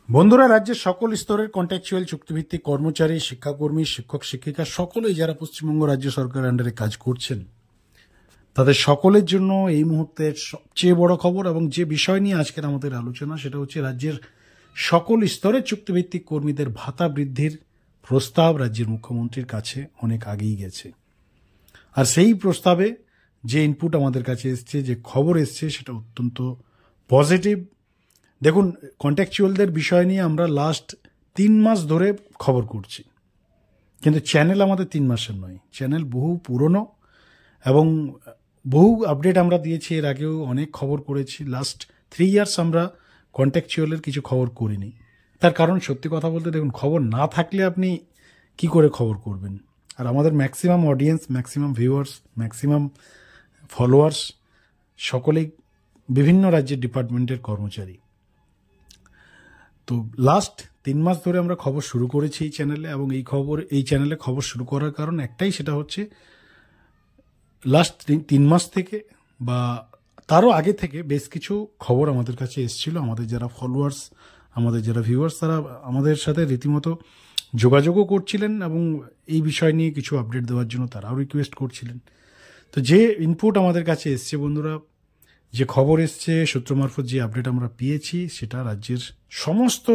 বন্ধুরা, রাজ্যের সকল স্তরের কন্ট্রাকচুয়াল চুক্তিভিত্তিক কর্মচারী, শিক্ষাকর্মী, শিক্ষক শিক্ষিকা সকলেই যারা পশ্চিমবঙ্গ রাজ্য সরকারের আন্ডারে কাজ করছেন, তাদের সকলের জন্য এই মুহূর্তের সবচেয়ে বড় খবর এবং যে বিষয় নিয়ে আজকের আমাদের আলোচনা, সেটা হচ্ছে রাজ্যের সকল স্তরের চুক্তিভিত্তিক কর্মীদের ভাতা বৃদ্ধির প্রস্তাব রাজ্যের মুখ্যমন্ত্রীর কাছে অনেক আগেই গেছে। আর সেই প্রস্তাবে যে ইনপুট আমাদের কাছে এসছে, যে খবর এসছে, সেটা অত্যন্ত পজিটিভ। দেখুন, কন্ট্রাকচুয়ালদের বিষয় নিয়ে আমরা লাস্ট 3 মাস ধরে খবর করছি, কিন্তু চ্যানেল আমাদের 3 মাসের নয়, চ্যানেল বহু পুরনো এবং বহু আপডেট আমরা দিয়েছি। এর আগেও অনেক খবর করেছি। লাস্ট 3 ইয়ার্স আমরা কন্ট্রাকচুয়ালের কিছু খবর করিনি। তার কারণ, সত্যি কথা বলতে, দেখুন, খবর না থাকলে আপনি কি করে খবর করবেন? আর আমাদের maximum audience, maximum viewers, maximum followers সকলেই বিভিন্ন রাজ্যের ডিপার্টমেন্টের কর্মচারী। তো লাস্ট 3 মাস ধরে আমরা খবর শুরু করেছি এই চ্যানেলে, এবং এই চ্যানেলে খবর শুরু করার কারণ একটাই, সেটা হচ্ছে লাস্ট 3 মাস থেকে বা তারও আগে থেকে বেশ কিছু খবর আমাদের কাছে এসেছিল। আমাদের যারা ফলোয়ার্স, আমাদের যারা ভিউয়ার্স, তারা আমাদের সাথে রীতিমতো যোগাযোগও করছিলেন এবং এই বিষয় নিয়ে কিছু আপডেট দেওয়ার জন্য তারাও রিকোয়েস্ট করছিলেন। তো যে ইনপুট আমাদের কাছে এসছে বন্ধুরা, যে খবর এসছে, সূত্র মারফত যে আপডেট আমরা পেয়েছি, সেটা রাজ্যের সমস্ত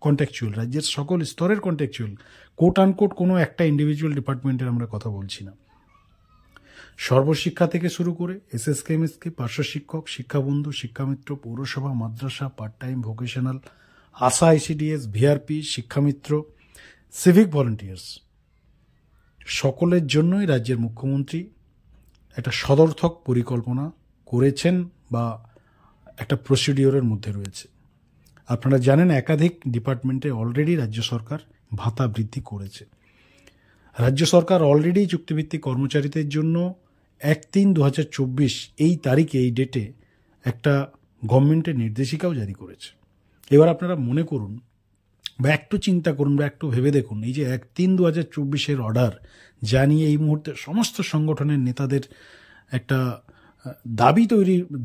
কন্ট্রাকচুয়াল, রাজ্যের সকল স্তরের কন্ট্রাকচুয়াল, কোট আনকোট কোনো একটা ইন্ডিভিজুয়াল ডিপার্টমেন্টের আমরা কথা বলছি না, সর্বশিক্ষা থেকে শুরু করে এসএসকে, এমএসকে, পার্শ্ব শিক্ষক, শিক্ষাবন্ধু, শিক্ষামিত্র, পৌরসভা, মাদ্রাসা, পার্ট টাইম, ভোকেশনাল, আশা, আইসিডিএস, ভিআরপি, শিক্ষামিত্র, সিভিক ভলেন্টিয়ার্স, সকলের জন্যই রাজ্যের মুখ্যমন্ত্রী একটা সদর্থক পরিকল্পনা করেছেন বা একটা প্রসিডিওরের মধ্যে রয়েছে। আপনারা জানেন, একাধিক ডিপার্টমেন্টে অলরেডি রাজ্য সরকার ভাতা বৃদ্ধি করেছে। রাজ্য সরকার অলরেডি চুক্তিভিত্তিক কর্মচারীদের জন্য 1/3/2024 এই তারিখে, এই ডেটে একটা গভর্নমেন্টের নির্দেশিকাও জারি করেছে। এবার আপনারা মনে করুন বা একটু চিন্তা করুন বা একটু ভেবে দেখুন, এই যে 1/3/2024 অর্ডার, যা নিয়ে এই মুহূর্তে সমস্ত সংগঠনের নেতাদের একটা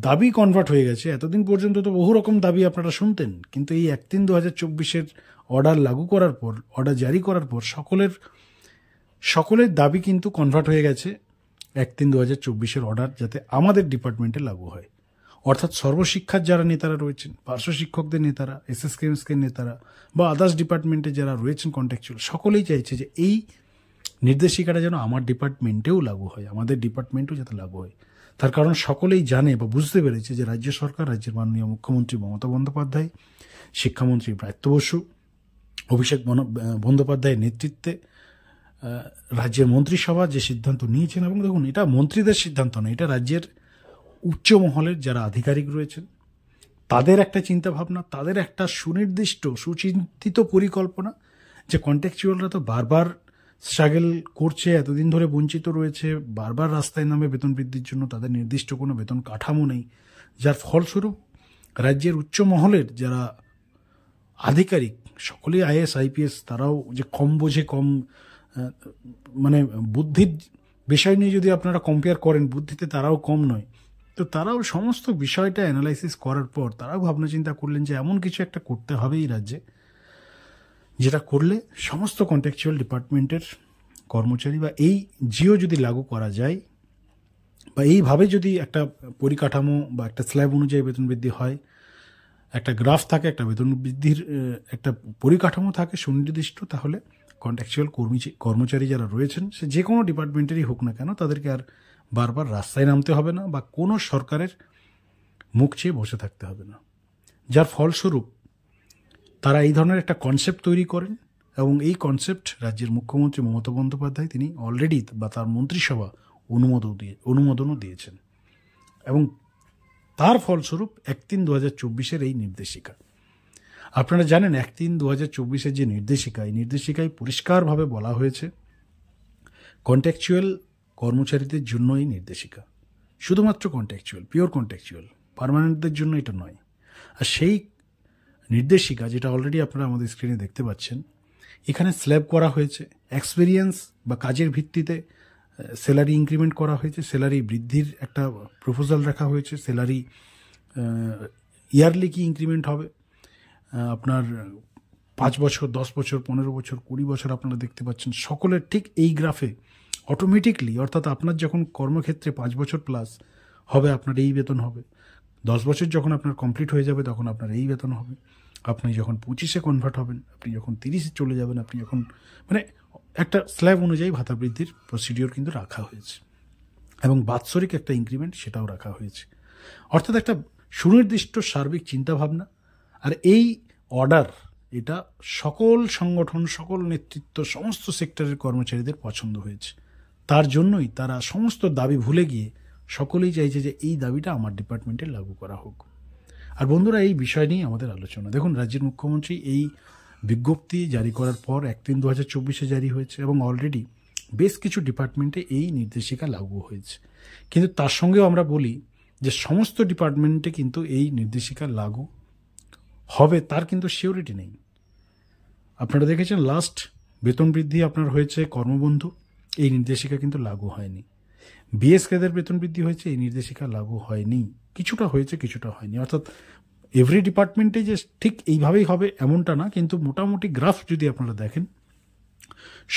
দাবি কনভার্ট হয়ে গেছে। এতদিন পর্যন্ত তো বহু রকম দাবি আপনারা শুনতেন, কিন্তু এই 1/3/2024 অর্ডার লাগু করার পর, অর্ডার জারি করার পর সকলের দাবি কিন্তু কনভার্ট হয়ে গেছে 1/3/2024 অর্ডার যাতে আমাদের ডিপার্টমেন্টে লাগু হয়। অর্থাৎ সর্বশিক্ষার যারা নেতারা রয়েছেন, পার্শ্ব শিক্ষকদের নেতারা, এসএসকে নেতারা বা আদার্স ডিপার্টমেন্টে যারা রয়েছেন কন্ট্রাকচুয়াল, সকলেই চাইছে যে এই নির্দেশিকাটা যেন আমার ডিপার্টমেন্টেও লাগু হয়, আমাদের ডিপার্টমেন্টেও যাতে লাগু হয়। তার কারণ সকলেই জানে বা বুঝতে পেরেছে যে রাজ্য সরকার, রাজ্যের মাননীয় মুখ্যমন্ত্রী মমতা বন্দ্যোপাধ্যায়, শিক্ষামন্ত্রী ব্রাত্য বসু, অভিষেক বন্দ্যোপাধ্যায়ের নেতৃত্বে রাজ্যের মন্ত্রিসভা যে সিদ্ধান্ত নিয়েছেন, এবং দেখুন, এটা মন্ত্রীদের সিদ্ধান্ত নয়, এটা রাজ্যের উচ্চ মহলের যারা আধিকারিক রয়েছেন তাদের একটা চিন্তাভাবনা, তাদের একটা সুনির্দিষ্ট সুচিন্তিত পরিকল্পনা, যে কন্ট্রাকচুয়ালরা তো বারবার স্ট্রাগল করছে, এতদিন ধরে বঞ্চিত রয়েছে, বারবার রাস্তায় নামে বেতন বৃদ্ধির জন্য, তাদের নির্দিষ্ট কোনো বেতন কাঠামো নেই, যার ফলস্বরূপ রাজ্যের উচ্চ মহলের যারা আধিকারিক, সকলেই আইএস আইপিএস, তারাও যে কম বোঝে, কম মানে বুদ্ধির বিষয় নিয়ে যদি আপনারা কম্পেয়ার করেন, বুদ্ধিতে তারাও কম নয়। তো তারাও সমস্ত বিষয়টা অ্যানালাইসিস করার পর তারাও ভাবনা চিন্তা করলেন যে এমন কিছু একটা করতে হবে এই রাজ্যে, যেটা করলে সমস্ত কন্ট্রাকচুয়াল ডিপার্টমেন্টের কর্মচারী বা এই জিও যদি লাগু করা যায়, বা এইভাবে যদি একটা পরিকাঠামো বা একটা স্ল্যাব অনুযায়ী বেতন বৃদ্ধি হয়, একটা গ্রাফ থাকে, একটা বেতন বৃদ্ধির একটা পরিকাঠামো থাকে সুনির্দিষ্ট, তাহলে কন্ট্রাকচুয়াল কর্মচারী যারা রয়েছেন, সে যে কোনো ডিপার্টমেন্টেরই হোক না কেন, তাদেরকে আর বারবার রাস্তায় নামতে হবে না বা কোনো সরকারের মুখ চেয়ে বসে থাকতে হবে না। যার ফলস্বরূপ তারা এই ধরনের একটা কনসেপ্ট তৈরি করেন, এবং এই কনসেপ্ট রাজ্যের মুখ্যমন্ত্রী মমতা বন্দ্যোপাধ্যায় তিনি অলরেডি বা তার মন্ত্রিসভা অনুমোদনও দিয়েছেন, এবং তার ফলস্বরূপ 1/3/2024 এই নির্দেশিকা। আপনারা জানেন, 1/3/2024 যে নির্দেশিকা, এই নির্দেশিকায় পরিষ্কারভাবে বলা হয়েছে কন্ট্রাকচুয়াল কর্মচারীদের জন্য এই নির্দেশিকা, শুধুমাত্র কন্ট্রাকচুয়াল, পিওর কন্ট্রাকচুয়াল, পার্মানেন্টদের জন্য এটা নয়। আর সেই নির্দেশিকা, যেটা অলরেডি আপনারা আমাদের স্ক্রিনে দেখতে পাচ্ছেন, এখানে স্ল্যাব করা হয়েছে, এক্সপিরিয়েন্স বা কাজের ভিত্তিতে স্যালারি ইনক্রিমেন্ট করা হয়েছে, স্যালারি বৃদ্ধির একটা প্রপোজাল রাখা হয়েছে, স্যালারি ইয়ারলি কি ইনক্রিমেন্ট হবে, আপনার 5 বছর, 10 বছর, 15 বছর, 20 বছর আপনারা দেখতে পাচ্ছেন সকলের ঠিক এই গ্রাফে অটোমেটিকলি, অর্থাৎ আপনার যখন কর্মক্ষেত্রে 5 বছর প্লাস হবে আপনার এই বেতন হবে, 10 বছর যখন আপনার কমপ্লিট হয়ে যাবে তখন আপনার এই বেতন হবে, আপনি যখন 25-এ কনভার্ট হবেন, আপনি যখন 30-এ চলে যাবেন, আপনি যখন মানে একটা স্ল্যাব অনুযায়ী ভাতা বৃদ্ধির প্রসিডিওর কিন্তু রাখা হয়েছে এবং বাৎসরিক একটা ইনক্রিমেন্ট সেটাও রাখা হয়েছে। অর্থাৎ একটা সুনির্দিষ্ট সার্বিক চিন্তাভাবনা। আর এই অর্ডার এটা সকল সংগঠন, সকল নেতৃত্ব, সমস্ত সেক্টরের কর্মচারীদের পছন্দ হয়েছে। তার জন্যই তারা সমস্ত দাবি ভুলে গিয়ে সকলেই চাইছে যে এই দাবিটা আমার ডিপার্টমেন্টে লাগু করা হোক। আর বন্ধুরা, এই বিষয় নিয়ে আমাদের আলোচনা। দেখুন, রাজ্যের মুখ্যমন্ত্রী এই বিজ্ঞপ্তি জারি করার পর 1/3/2024 জারি হয়েছে এবং অলরেডি বেশ কিছু ডিপার্টমেন্টে এই নির্দেশিকা লাগু হয়েছে। কিন্তু তার সঙ্গেও আমরা বলি যে সমস্ত ডিপার্টমেন্টে কিন্তু এই নির্দেশিকা লাগু হবে তার কিন্তু সিওরিটি নেই। আপনারা দেখেছেন লাস্ট বেতন বৃদ্ধি আপনার হয়েছে কর্মবন্ধু, এই নির্দেশিকা কিন্তু লাগু হয়নি। বিএসকেদের বেতন বৃদ্ধি হয়েছে, এই নির্দেশিকা লাগু হয়নি। কিছুটা হয়েছে, কিছুটা হয়নি। অর্থাৎ এভরি ডিপার্টমেন্টে যে ঠিক এইভাবেই হবে এমনটা না, কিন্তু মোটামুটি গ্রাফ যদি আপনারা দেখেন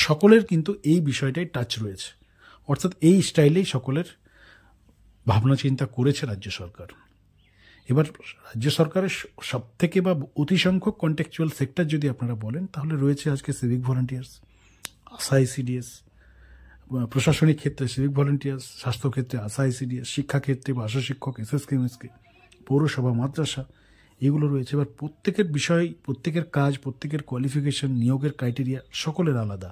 সকলের কিন্তু এই বিষয়টাই টাচ রয়েছে। অর্থাৎ এই স্টাইলেই সকলের ভাবনা চিন্তা করেছে রাজ্য সরকার। এবার রাজ্য সরকারের সবথেকে বা অতি সংখ্যক কন্টেকচুয়াল সেক্টর যদি আপনারা বলেন তাহলে রয়েছে আজকে সিভিক ভলান্টিয়ার্স, আশা আইসিডিএস, প্রশাসনিক ক্ষেত্রে সিভিক ভলান্টিয়ার্স, স্বাস্থ্যক্ষেত্রে আশা আইসিডিএস, শিক্ষাক্ষেত্রে বা আশা শিক্ষক, এসএসকে, এমএসকে, পৌরসভা, মাদ্রাসা, এগুলো রয়েছে। এবার প্রত্যেকের বিষয়, প্রত্যেকের কাজ, প্রত্যেকের কোয়ালিফিকেশন, নিয়োগের ক্রাইটেরিয়া সকলের আলাদা।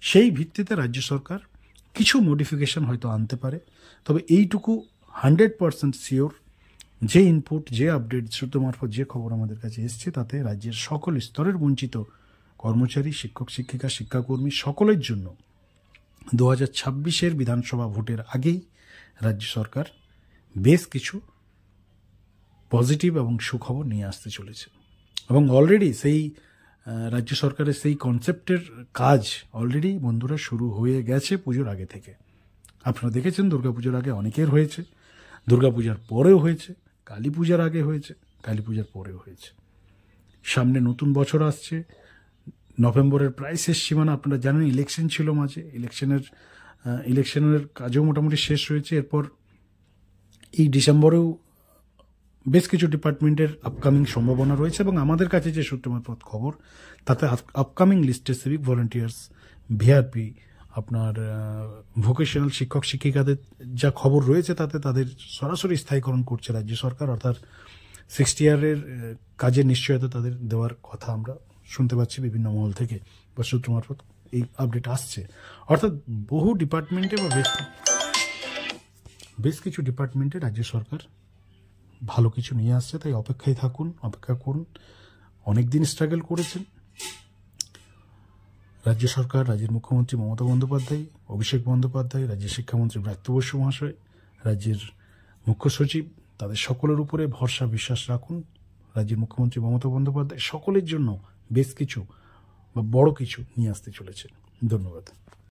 সেই ভিত্তিতে রাজ্য সরকার কিছু মডিফিকেশন হয়তো আনতে পারে। তবে এইটুকু 100% শিওর, যে ইনপুট, যে আপডেট সূত্র মারফত যে খবর আমাদের কাছে এসছে তাতে রাজ্যের সকল স্তরের বঞ্চিত কর্মচারী, শিক্ষক, শিক্ষিকা, শিক্ষাকর্মী সকলের জন্য 2026-এর বিধানসভা ভোটের আগেই রাজ্য সরকার বেশ কিছু পজিটিভ এবং সুখবর নিয়ে আসতে চলেছে। এবং অলরেডি সেই রাজ্য সরকারের সেই কনসেপ্টের কাজ অলরেডি বন্ধুরা শুরু হয়ে গেছে পুজোর আগে থেকে। আপনারা দেখেছেন দুর্গাপুজোর আগে অনেকের হয়েছে, দুর্গাপূজার পরেও হয়েছে, কালী পূজার আগে হয়েছে, কালী পূজার পরেও হয়েছে। সামনে নতুন বছর আসছে, নভেম্বরের প্রায় শেষ সীমানা। আপনারা জানেন ইলেকশন ছিল মাঝে, ইলেকশনের কাজও মোটামুটি শেষ হয়েছে। এরপর এই ডিসেম্বরেও বেশ কিছু ডিপার্টমেন্টের আপকামিং সম্ভাবনা রয়েছে এবং আমাদের কাছে যে সূত্র মারফত খবর তাতে আপকামিং লিস্টে সিভিক ভলান্টিয়ার্স, ভিআরপি, আপনার ভোকেশনাল শিক্ষক শিক্ষিকাদের যা খবর রয়েছে তাতে তাদের সরাসরি স্থায়ীকরণ করছে রাজ্য সরকার। অর্থাৎ 60 ইয়ারের কাজের নিশ্চয়তা তাদের দেওয়ার কথা আমরা শুনতে পাচ্ছি বিভিন্ন মহল থেকে বা সূত্র মারফত এই আপডেট আসছে। অর্থাৎ বহু ডিপার্টমেন্টে বা বেশ কিছু ডিপার্টমেন্টে রাজ্য সরকার ভালো কিছু নিয়ে আসছে। তাই অপেক্ষায় থাকুন, অপেক্ষা করুন। অনেক দিন স্ট্রাগল করেছেন রাজ্য সরকার, রাজ্যের মুখ্যমন্ত্রী মমতা বন্দ্যোপাধ্যায়, অভিষেক বন্দ্যোপাধ্যায়, রাজ্যের শিক্ষামন্ত্রী ব্রাত্য বসু মহাশয়, রাজ্যের মুখ্য সচিব, তাদের সকলের উপরে ভরসা বিশ্বাস রাখুন। রাজ্যের মুখ্যমন্ত্রী মমতা বন্দ্যোপাধ্যায় সকলের জন্য বেশ কিছু বা বড় কিছু নিয়ে আসতে চলেছে। ধন্যবাদ।